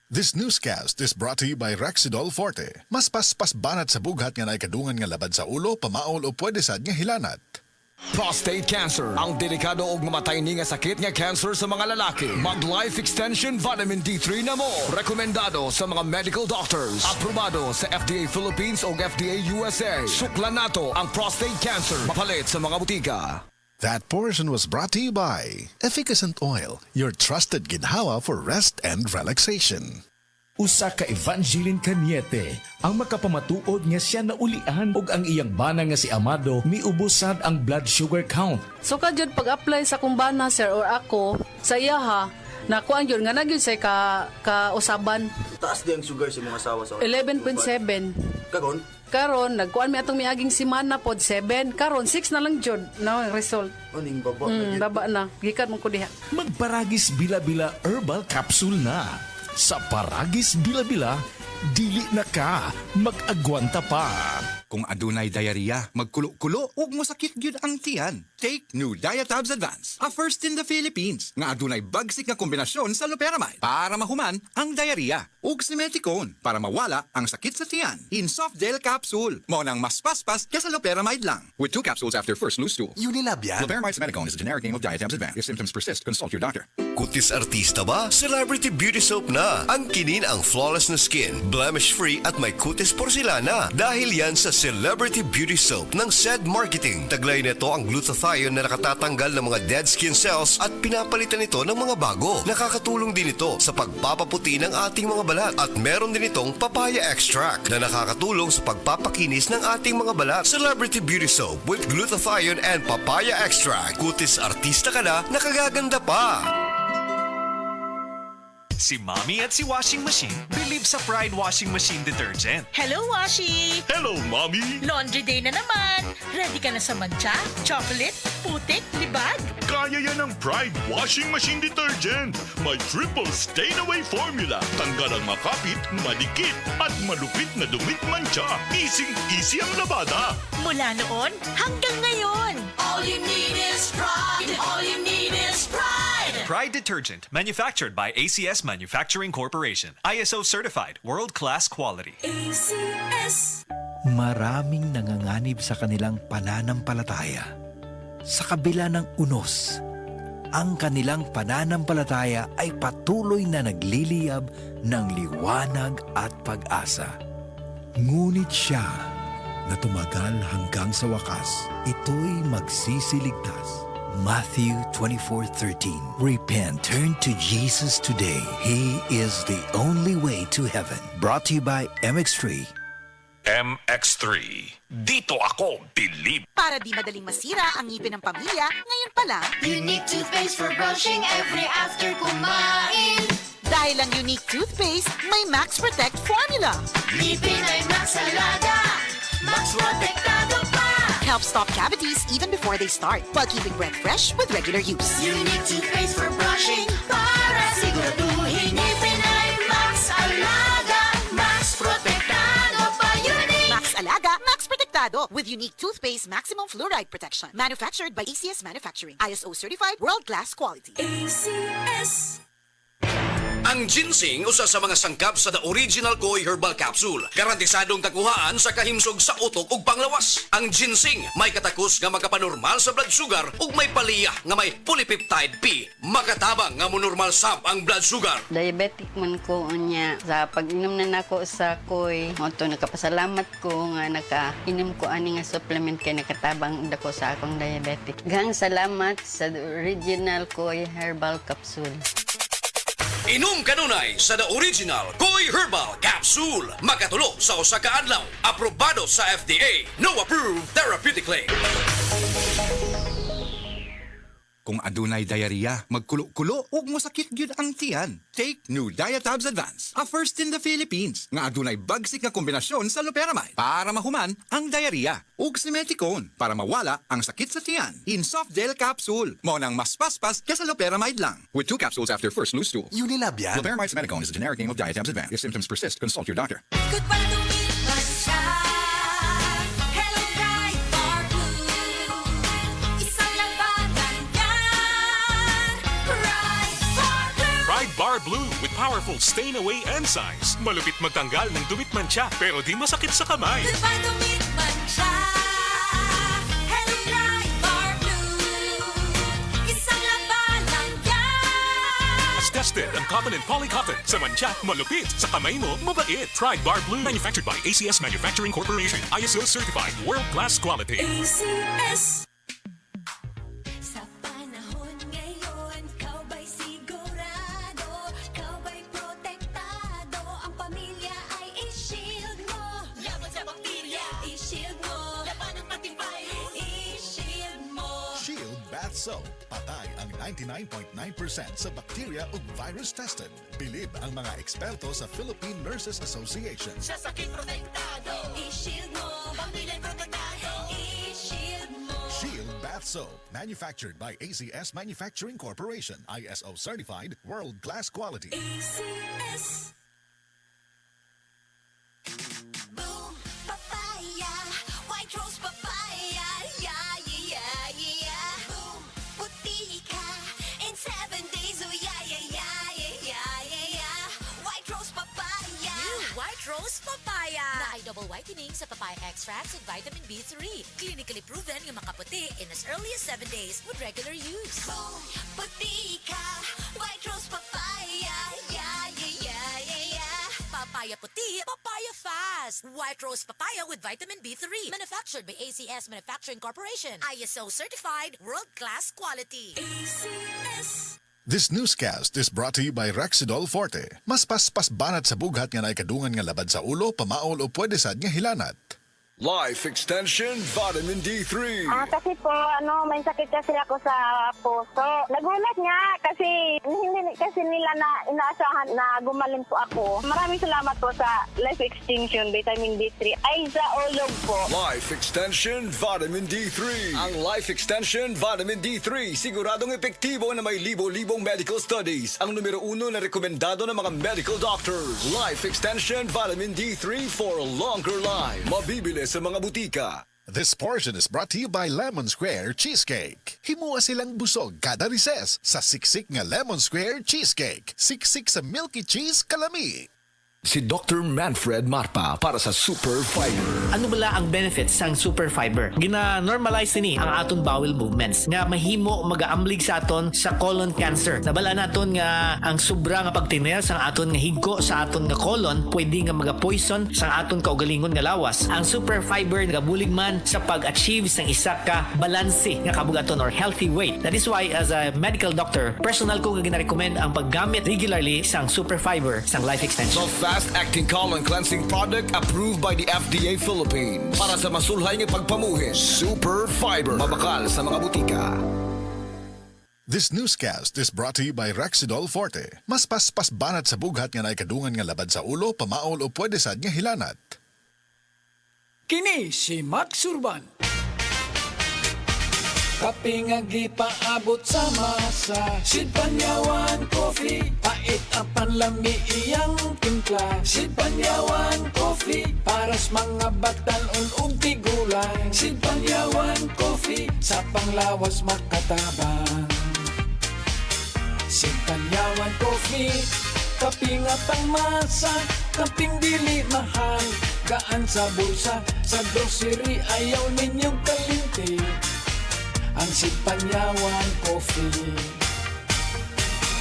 This newscast is brought to you by Rexidol Forte. Mas paspas banat sa bughat nga naikadungan nga labad sa ulo, pamaol o pwede sad nga hilanat. Prostate cancer, ang delikado ug mamatay ni nga sakit nga cancer sa mga lalaki. Mag Life Extension Vitamin D3 na mo. Rekomendado sa mga medical doctors. Aprobado sa FDA Philippines o FDA USA. Suklan nato ang prostate cancer. Mapalit sa mga butika. That portion was brought to you by Efficacent Oil, your trusted ginhawa for rest and relaxation. Usa ka Evangeline Cañete ang makapamatuod nga siya naulian og ang iyang bana nga si Amado miubusad ang blood sugar count. So jud pag-apply sa kumbana sir or ako sa iya ha, nakuan yun nga nagyud say ka usaban. Taas di ang sugar sa mga asawa sa 11.7. Karon? Karon nagkuan mi atong miaging semana pod 7. Karon 6 na lang jud na result. Aning baba. Baba na. Gikan mo ko diha. Magparagis bila-bila herbal capsule na. Sa Paragis Bila-Bila, dili na ka mag-agwanta pa. Kung adunay diarrhea, magkulo-kulo, ug mosakit gyud ang tiyan. Take New Diatabs Advance, a first in the Philippines, nga adunay bagsik nga kombinasyon sa loperamide para mahuman ang diarrhea, ug simeticone para mawala ang sakit sa tiyan. In soft gel capsule, mao nang mas paspas kaysa loperamide lang. With 2 capsules after first loose stool. Unilab yan. Loperamide simeticone is a generic name of Diatabs Advance. If symptoms persist, consult your doctor. Kutis artista ba? Celebrity Beauty Soap na. Ang kinin ang flawless na skin, blemish-free at may kutis porcelana. Dahil yan sa Celebrity Beauty Soap ng SED Marketing. Taglay nito ang glutathione na nakatatanggal ng mga dead skin cells at pinapalitan ito ng mga bago. Nakakatulong din ito sa pagpapaputi ng ating mga balat. At meron din itong papaya extract na nakakatulong sa pagpapakinis ng ating mga balat. Celebrity Beauty Soap with glutathione and papaya extract. Kutis artista ka na, nakagaganda pa. Si Mommy at si Washing Machine believe sa Pride Washing Machine Detergent. Hello, Washi! Hello, Mommy! Laundry day na naman! Ready ka na sa mancha, chocolate, putik, libag? Kaya yan ang Pride Washing Machine Detergent. May triple stain-away formula. Tanggal ang makapit, madikit, at malupit na dumit mancha. Easy ang labada. Mula noon hanggang ngayon. All you need is pride. All you need is pride. Pride Detergent, manufactured by ACS Manufacturing Corporation. ISO certified, world-class quality. ACS. Maraming nanganganib sa kanilang pananampalataya. Sa kabila ng unos, ang kanilang pananampalataya ay patuloy na nagliliyab ng liwanag at pag-asa. Ngunit siya na tumagal hanggang sa wakas, ito'y magsisiligtas. Matthew 24:13. Repent, turn to Jesus today. He is the only way to heaven. Brought to you by MX3. MX3. Dito ako, believe. Para di madaling masira ang ngipin ng pamilya, ngayon pa lang, Unique toothpaste for brushing every after kumain. dahil ang unique toothpaste may Max Protect formula. Ngipin ay Max Alaga, Max Protektado pa. Helps stop cavities even before they start, while keeping breath fresh with regular use. Unique toothpaste for brushing para siguraduhin ngipin ay Max Alaga, Max Protektado pa. Unique Max Alaga, Max Protectado with unique toothpaste maximum fluoride protection. Manufactured by ACS Manufacturing. ISO certified world-class quality. ACS. Ang ginseng usa sa mga sangkap sa The Original Koi Herbal Capsule. Garantisadong taguhaan sa kahimsog sa utok ug panglawas. Ang ginseng may katakos nga makapanormal sa blood sugar ug may paliyah nga may polypeptide P. Makatabang nga monormal sab ang blood sugar. Diabetic man ko niya. Sa pag-inom na nako sa koy, moto nakapasalamat ko nga nakainom ko ani nga supplement kay nakatabang dako sa akong diabetic. Gang salamat sa The Original Koi Herbal Capsule. Inom kanunay sa The Original Koi Herbal Capsule. Makatulo sa usa ka adlaw. Aprobado sa FDA. No approved therapeutically. Kung adunay diarrhea, magkulo-kulo, ug mosakit gyud ang tiyan. Take New Diatabs Advance, a first in the Philippines, nga adunay bagsik nga kombinasyon sa loperamide para mahuman ang diarrhea, ug simeticone para mawala ang sakit sa tiyan. In soft gel capsule, mao nang mas paspas kaysa loperamide lang. With 2 capsules after first loose stool. Unilab yan. Loperamide simeticone is a generic name of Diatabs Advance. If symptoms persist, consult your doctor. Good para lumipas siya. Hello, Pride Bar Blue. Isang labanan yan. Pride Bar Blue. Pride Bar Blue with power powerful stain-away enzymes. Malupit magtanggal ng dumit mancha, pero di masakit sa kamay. Goodbye, dumit mancha. Hello, Light Bar Blue. Isang laban lang yan. As tested ang cotton and polycotton. Sa mancha, malupit. Sa kamay mo, mabait. Pride Bar Blue. Manufactured by ACS Manufacturing Corporation. ISO certified. World-class quality. ACS. Sa panahon ngayon, kau ba'y sigurado? Kau ba'y protektado? Ang pamilya ay i-shield mo. Laban sa bakterya, i-shield mo. Laban ng matibay, i-shield mo. Shield Bath Soap. Patay ang 99.9% sa bacteria ug virus tested. Bilib ang mga eksperto sa Philippine Nurses Association. Sa sakit protektado, i-shield mo. Pamilya'y protektado, i-shield mo. Shield Bath Soap. Manufactured by ACS Manufacturing Corporation. ISO certified. World-class quality. ACS. Boom, papaya, white rose papaya, yeah, yeah, yeah. Boom, puti ka in 7 days, oh yeah, yeah, yeah, yeah, yeah, yeah. White rose papaya. New White Rose Papaya na ay double whitening sa papaya extracts and vitamin B3. Clinically proven yung makaputi in as early as 7 days with regular use. Boom, puti ka, white rose papaya, yeah, yeah, yeah, yeah, yeah. Papaya puti, papaya fast. White Rose Papaya with vitamin B3. Manufactured by ACS Manufacturing Corporation. ISO certified, world-class quality. ACS. This newscast is brought to you by Rexidol Forte. Mas paspas banat sa bughat nga naikadungan nga labad sa ulo, pamaol o pwede sad nga hilanat. Life Extension Vitamin D3. Kasi po, may sakit kasi ako sa puso. Nagulat nga kasi hindi kasi nila na inaasahan na gumaling po ako. Maraming salamat po sa Life Extension Vitamin D3 ay sa ulog po. Life Extension Vitamin D3. Ang Life Extension Vitamin D3 siguradong epektibo na may libo-libong medical studies. Ang numero 1 na rekomendado ng mga medical doctors. Life Extension Vitamin D3 for a longer life. Mabibili sa mga butika. This portion is brought to you by Lemon Square Cheesecake. Himuha silang busog kada recess sa siksik nga Lemon Square Cheesecake. Siksik sa milky cheese kalami. Si Dr. Manfred Marpa para sa Super Fiber. Ano bala ang benefits sang super fiber? Gina-normalize ni ang aton bowel movements nga mahimo magaamblig sa aton sa colon cancer. Nabala naton nga ang sobra nga pagtiner sang aton nga higko sa aton nga colon pwede nga maga-poison sang aton kaugalingon nga lawas. Ang super fiber nagabulig man sa pag-achieve sang isa ka balanse nga kabugaton or healthy weight. That is why as a medical doctor, personal ko nga gina-recommend ang paggamit regularly sang super fiber sang Life Extension. Fast-acting colon cleansing product approved by the FDA Philippines. Para sa masulhay nga pagpamuhin, Super Fiber. Mabakal sa mga butika. This newscast is brought to you by Rexidol Forte. Mas paspas banat sa bughat nga naikadungan nga labad sa ulo, pamaol o pwede sad nga hilanat. Kini si Max Urban. Kape nga gipaabot sa masa. Sid Panyawan Coffee, pait ang panlami iyang timpla. Sid Panyawan Coffee, paras mga batanon ug tigulang. Sid Panyawan Coffee, sa panglawas makatabang. Sid Panyawan Coffee, kape nga pangmasa, kaping dili mahal. Gaan sa bulsa, sa grocery ayaw ninyong kalinti. Ang Sid Panyawan Coffee,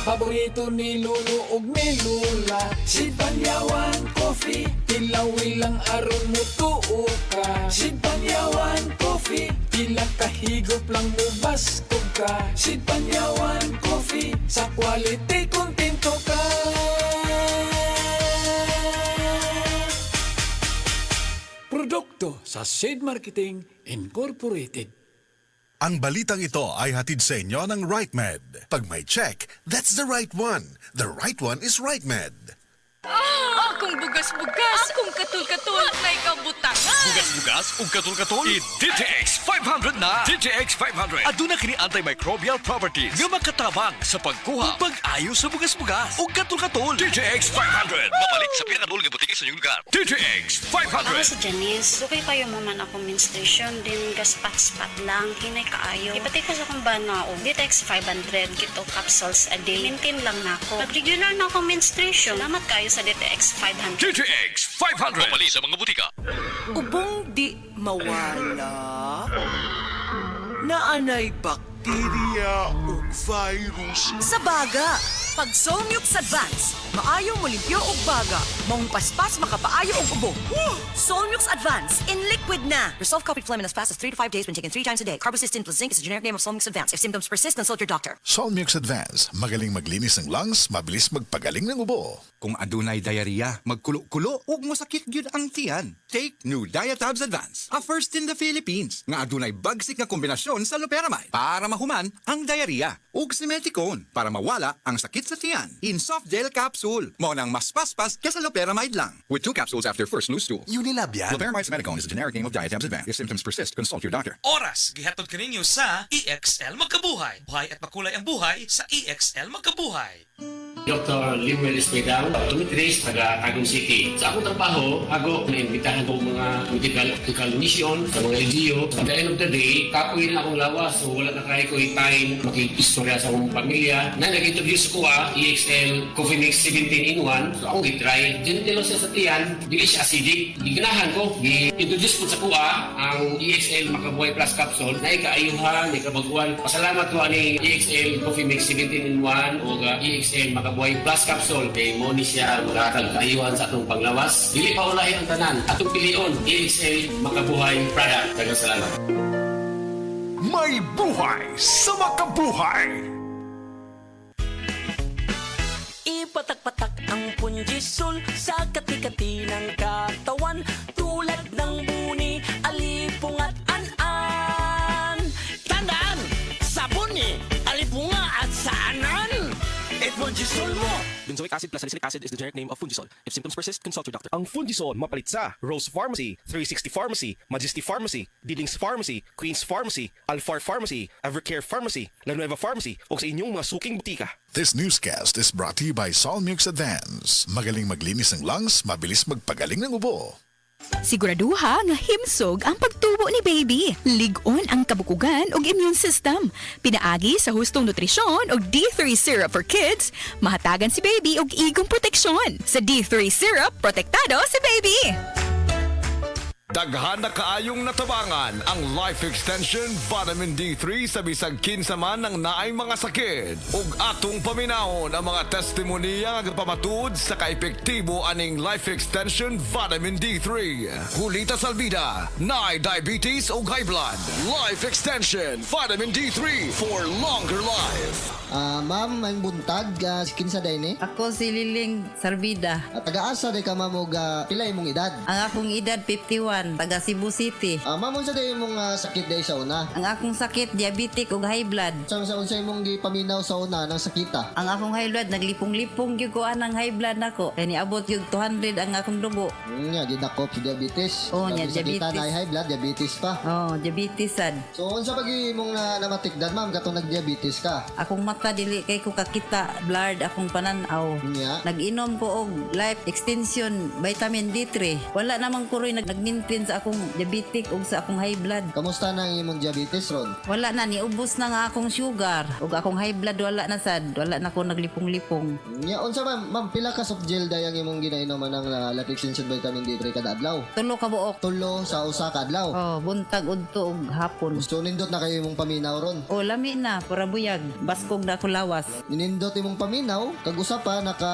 paborito ni Lulu ug ni Lula. Sid Panyawan Coffee, tilawi lang aron mo tuo ka. Sid Panyawan Coffee, pila kahigop lang mubas ka. Sid Panyawan Coffee, sa quality kontento ka. Produkto sa Sid Marketing Incorporated. Ang balitang ito ay hatid sa inyo ng RightMed. Pag may check, that's the right one. The right one is RightMed. Akong bugas-bugas, akong katul-katul, may kabutangan. Bugas-bugas ug katul-katul, i-DTX 500 na. DTX 500 aduna kini antimicrobial properties nga makatabang sa pagkuha ug pag-ayo sa bugas-bugas ug katul-katul. DTX 500 babalik sa pinakadulong butik sa inyong lugar. DTX Ako 500. si Janice. Dugay kayo maman ako menstruation din gaspat-spat lang hinay kaayo. Ipatay ko sa kong bana o DTX 500 kito capsules a day. Maintain lang na ako. Nag-regular na ako menstruation. Salamat kayo sa DTX 500. DTX 500. Pumali sa mga butika. Ubong di mawala. Naanay bakterya o virus. Sa baga, pag Solmux Advance, maayo mo limpyo og baga, maong paspas makapaayo og ubo. Solmux Advance in liquid na. Resolve copied phlegm in as fast as 3 to 5 days when taken 3 times a day. Carbocysteine plus zinc is the generic name of Solmux Advance. If symptoms persist, consult your doctor. Solmux Advance, magaling maglinis ng lungs, mabilis magpagaling ng ubo. Kung adunay diarrhea, magkulo-kulo, ug mosakit gyud ang tiyan. Take new Diatabs Advance, a first in the Philippines, nga adunay bagsik nga kombinasyon sa loperamide para mahuman ang diarrhea, ug simeticone para mawala ang sakit sa tiyan. In soft gel capsule, mo nang mas paspas kesa loperamide lang. With 2 capsules after first loose stool. Unilab yan. Loperamide simeticone is the generic name of Diatabs Advance. If symptoms persist, consult your doctor. Oras, gihatod kaninyo sa EXL Magkabuhay. Buhay at makulay ang buhay sa EXL Magkabuhay. Dr. Limuel Espedal, optometrist, taga Tagum City. Sa akong trabaho, ako naimbitahan ko mga medical mission sa mga LGU. At the end of the day, kapoy na akong lawas, so wala na kaya ko time makikistorya sa akong pamilya. Na nag-introduce ko EXL Coffee Mix 17 in 1. So akong gitry. Gentle siya sa tiyan, dili siya acidic. Giganahan ko, gi-introduce ko sa kuha ang EXL Makabuhay Plus Capsule na ikaayuhan, ikabaguan. Pasalamat ko ani EXL Coffee Mix 17 in 1 o EXL Makabuhay Plus Capsule kay mo ni siya magkakal kaayuhan sa atong panglawas. Dili pa ulahi ang tanan. Atong pilion, EXL Makabuhay product. Daghang salamat. May buhay sa makabuhay! Ipatak-patak ang punjisol sa kati-kati ng katawan tulad ng buni, alipong at an-an. Tandaan, sabuni, alipunga at saanan. Punjisol mo! Benzoic acid plus salicylic acid is the generic name of Fungisol. If symptoms persist, consult your doctor. Ang Fungisol mapalit sa Rose Pharmacy, 360 Pharmacy, Majesty Pharmacy, Didings Pharmacy, Queen's Pharmacy, Alfar Pharmacy, Evercare Pharmacy, La Nueva Pharmacy o sa inyong mga suking butika. This newscast is brought to you by Solmux Advance. Magaling maglinis ng lungs, mabilis magpagaling ng ubo. Siguraduha nga himsog ang pagtubo ni baby. Lig-on ang kabukugan ug immune system. Pinaagi sa hustong nutrisyon ug D3 syrup for kids, mahatagan si baby og igong proteksyon. Sa D3 syrup, protektado si baby. Daghan na kaayong natabangan ang Life Extension Vitamin D3 sa bisag kinsa man ang naay mga sakit. Ug atong paminahon ang mga testimonya nga pamatud sa kaepektibo aning Life Extension Vitamin D3. Julita Salvida, naay diabetes ug high blood. Life Extension Vitamin D3 for longer life. Ma'am, may buntag, kinsa day ni? Ako si Liling Sarvida. Taga-asa day ka ma'am og pila imong edad? Ang akong edad 51, taga Cebu City. Ma'am, unsa day imong sakit day sa una? Ang akong sakit diabetic ug high blood. Sa unsa imong gipaminaw sa una ng sakita? Ang akong high blood naglipong-lipong gyud ko anang high blood nako. Kay niabot gyud 200 ang akong dugo. Nya gidakop si diabetes. Oh, nya diabetes. Na high blood, diabetes pa. Oh, diabetes sad. So unsa pag imong namatikdan ma'am katong nag-diabetes ka? Akong mata dili kay ko kakita, blurred akong pananaw. Nya. Nag-inom ko og life extension vitamin D3. Wala namang kuroy nag-maintain sa akong diabetic ug sa akong high blood. Kamusta na ang imong diabetes ron? Wala na, niubos na nga akong sugar ug akong high blood wala na sad. Wala na ko naglipong-lipong. Nya unsa ma'am pila ka soft gel day ang imong ginainom ng life extension vitamin D3 kada adlaw? 3 ka buok. 3 sa usa ka adlaw. Oh, buntag udto ug hapon. So nindot na kayo imong paminaw ron? Oh, lami na para buyag. Baskog na ko lawas. Ninindot imong paminaw, kag usa pa naka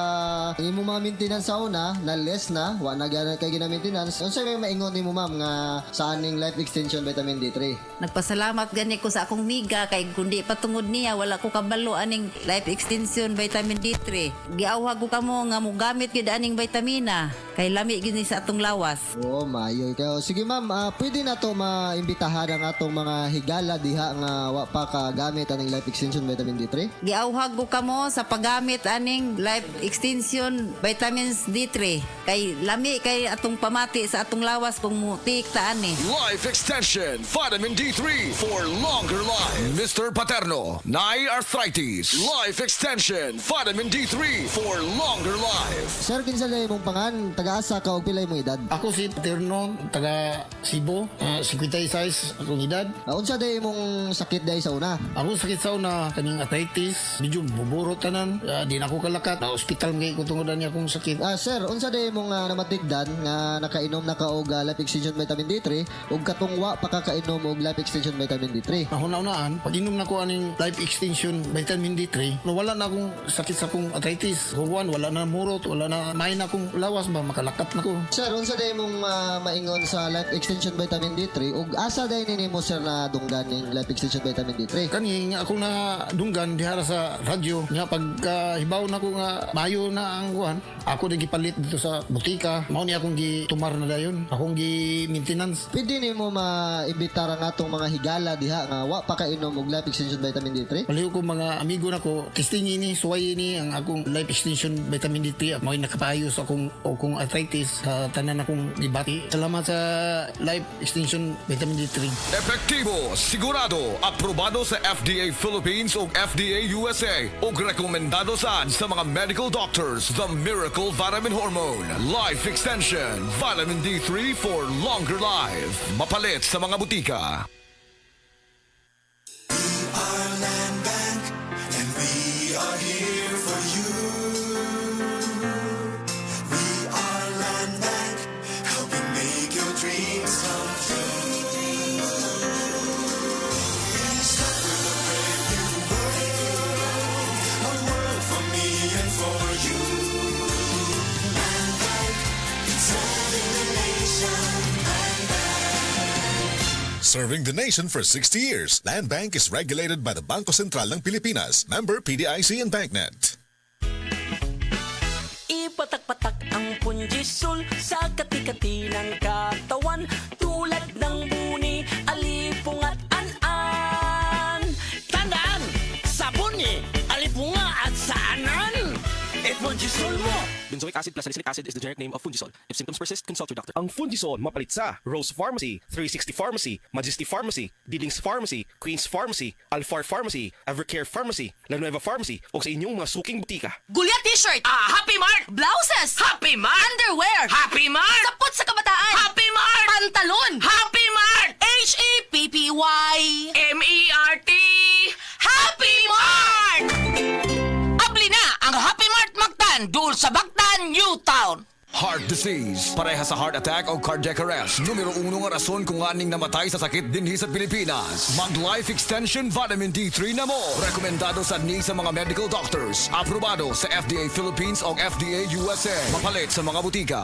imong mga maintenance sa una na less na, wa na gana kay gina-maintenance. Unsa may maingon nimo ma'am nga sa aning life extension vitamin D3? Nagpasalamat gani ko sa akong miga kay kundi patungod niya wala ko kabalo aning life extension vitamin D3. Giawhag ko kamo nga mo gamit gyud aning vitamina kay lami gyud ni sa atong lawas. Oh, maayo kayo. Sige ma'am, pwede na to maimbitahan ang atong mga higala diha nga wa pa ka gamit aning life extension vitamin D3. Giawhag ko kamo sa paggamit aning life extension vitamins D3 kay lami kay atong pamati sa atong lawas kung mutik ta ani. Life Extension Vitamin D3 for longer life. Mr. Paterno, naay arthritis. Life Extension Vitamin D3 for longer life. Sir, kinsa day mong pangan, taga-asa ka og pilay mong edad? Ako si Paterno, taga Cebu, 56 akong edad. Unsa day mong sakit day sa una? Ako sakit sa una, kaning arthritis, medyo buburo tanan, di na ako kalakat, na hospital ngay ko tungodan niya akong sakit. Sir, unsa day mong namatigdan nga nakainom na ka og Life Extension Vitamin D3 ug katungwa pakakainom og Life Extension Vitamin D3? Nauna-unaan, pag inom na ko aning Life Extension Vitamin D3, wala na akong sakit sa akong arthritis. Kuwan, wala na murot, wala na may na akong lawas ba, makalakat na ko. Sir, unsa day mong maingon sa Life Extension Vitamin D3 ug asa day nimo sir na dunggan ning Life Extension Vitamin D3? Kani nga ako na dunggan dihara sa radyo nga pagkahibaw na ko nga mayo na ang kuhan, ako na gipalit dito sa butika. Mao ni akong gitumar na dayon, akong gi-maintenance. Pwede nimo maimbita ra nga atong mga higala diha nga wa pa kainom og Life Extension Vitamin D3? Paliw ko mga amigo na ko, testing ini, suway ini ang akong Life Extension Vitamin D3. Mao'y nakapayo sa akong arthritis sa tanan akong ibati. Salamat sa Life Extension Vitamin D3. Epektibo, sigurado, aprobado sa FDA Philippines o FDA USA o rekomendado sa mga medical doctors. The Miracle Vitamin Hormone. Life Extension Vitamin D3 for longer life. Mapalit sa mga butika. Our land bank, and we are here for you. We are land bank, helping make your dreams come true. We start with a brand new world, a world for me and for you. Land bank, serving the nation. Land bank. Serving the nation for 60 years, Land Bank is regulated by the Bangko Sentral ng Pilipinas, member PDIC and BancNet. Ipatak-patak ang punjisol sa kati-kati ng katawan, tulad ng buni, alipong at an-an. Tandaan! Sabuni, alipunga at saanan! Punjisol mo! Benzoic acid plus salicylic acid is the generic name of Fungisol. If symptoms persist, consult your doctor. Ang Fungisol mapalit sa Rose Pharmacy, 360 Pharmacy, Majesty Pharmacy, Didings Pharmacy, Queen's Pharmacy, Alfar Pharmacy, Evercare Pharmacy, La Nueva Pharmacy o sa inyong mga suking butika. Gulya t-shirt! Happy Mart! Blouses! Happy Mart! Underwear! Happy Mart! Sapot sa kabataan! Happy Mart! Pantalon! Happy Mart! H-A-P-P-Y M-E-R-T Happy Mart! Abli na ang Happy Mart Mactan dul sa Bactan, Newtown. Heart disease, pareha sa heart attack o cardiac arrest. Numero 1 nga rason kung aning namatay sa sakit dinhi sa Pilipinas. Mag Life Extension Vitamin D3 na mo. Rekomendado sa mga medical doctors. Aprobado sa FDA Philippines o FDA USA. Mapalit sa mga butika.